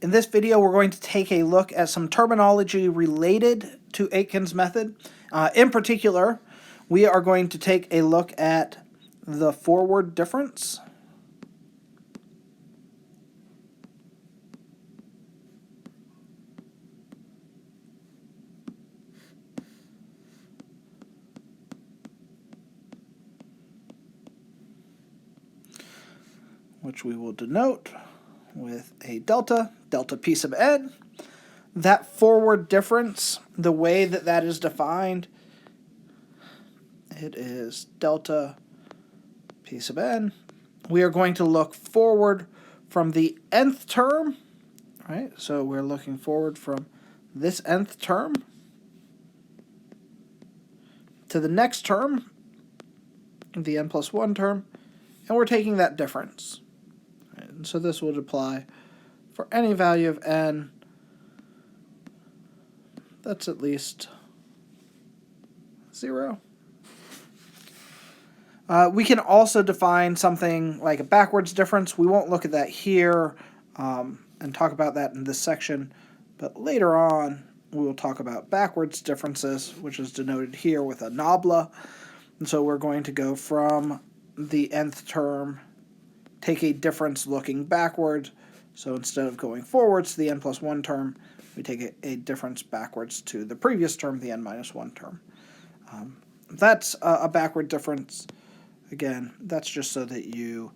In this video, we're going to take a look at some terminology related to Aitken's method. In particular, we are going to take a look at the forward difference, which we will denote with a delta p sub n. That forward difference, the way that that is defined, it is delta p sub n. We are going to look forward from the nth term, right? So we're looking forward from this nth term to the next term, the n plus 1 term, and we're taking that difference. Right? And so this would apply for any value of n that's at least 0. We can also define something like a backwards difference. We won't look at that here and talk about that in this section, but later on we will talk about backwards differences, which is denoted here with a nabla. And so we're going to go from the nth term, take a difference looking backwards. So instead of going forwards to the n plus 1 term, we take a difference backwards to the previous term, the n minus 1 term. That's a backward difference. Again, that's just so that you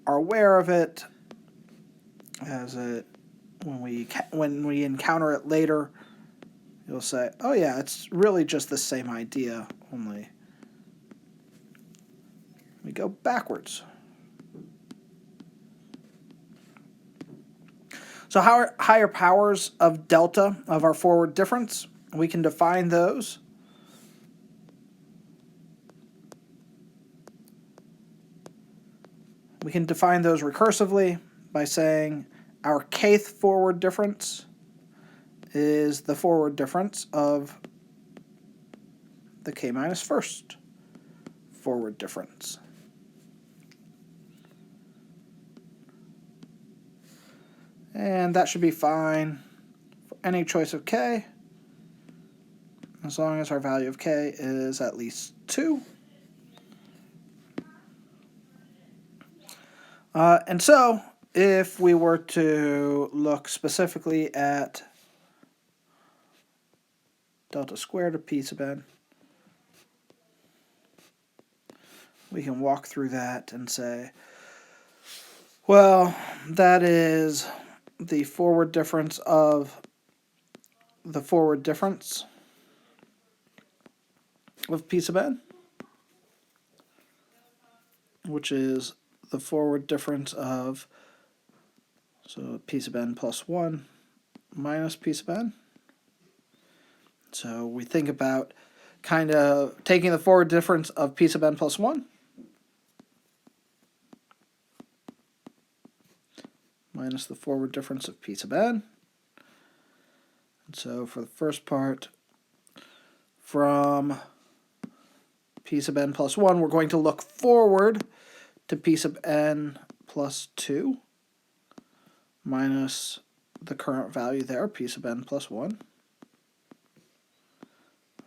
are aware of it, as it when we encounter it later, you'll say, oh yeah, it's really just the same idea, only we go backwards. So higher powers of delta of our forward difference, we can define those. We can define those recursively by saying our kth forward difference is the forward difference of the k minus first forward difference. And that should be fine for any choice of k, as long as our value of k is at least 2. And so, if we were to look specifically at delta squared of p sub n, we can walk through that and say, well, that is the forward difference of the forward difference of p sub n, which is the forward difference of, so p sub n plus 1 minus p sub n. So we think about kind of taking the forward difference of p sub n plus 1 minus the forward difference of p sub n. And so for the first part, from p sub n plus 1, we're going to look forward to p sub n plus 2 minus the current value there, p sub n plus 1.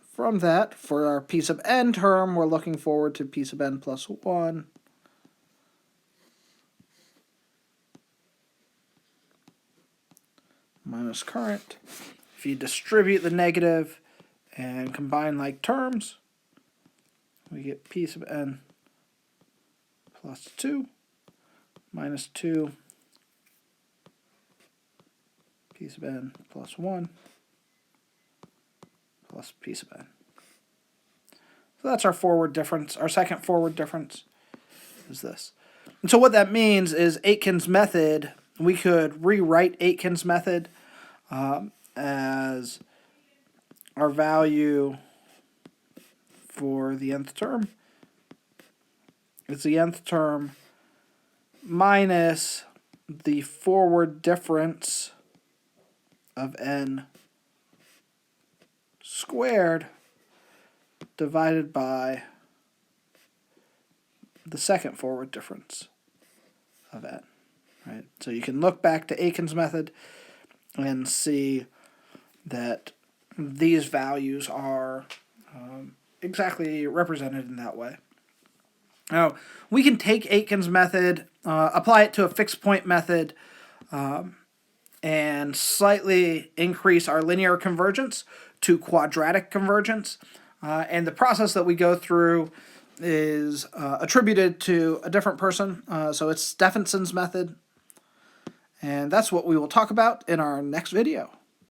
From that, for our p sub n term, we're looking forward to p sub n plus 1 minus current. If you distribute the negative and combine like terms, we get p sub n plus 2 minus 2 p sub n plus 1 plus p sub n. So that's our forward difference. Our second forward difference is this. And so what that means is Aitken's method, we could rewrite Aitken's method as our value for the nth term. It's the nth term minus the forward difference of n squared divided by the second forward difference of n. Right? So you can look back to Aiken's method and see that these values are exactly represented in that way. Now, we can take Aitken's method, apply it to a fixed point method, and slightly increase our linear convergence to quadratic convergence. And the process that we go through is attributed to a different person. So it's Stephenson's method. And that's what we will talk about in our next video.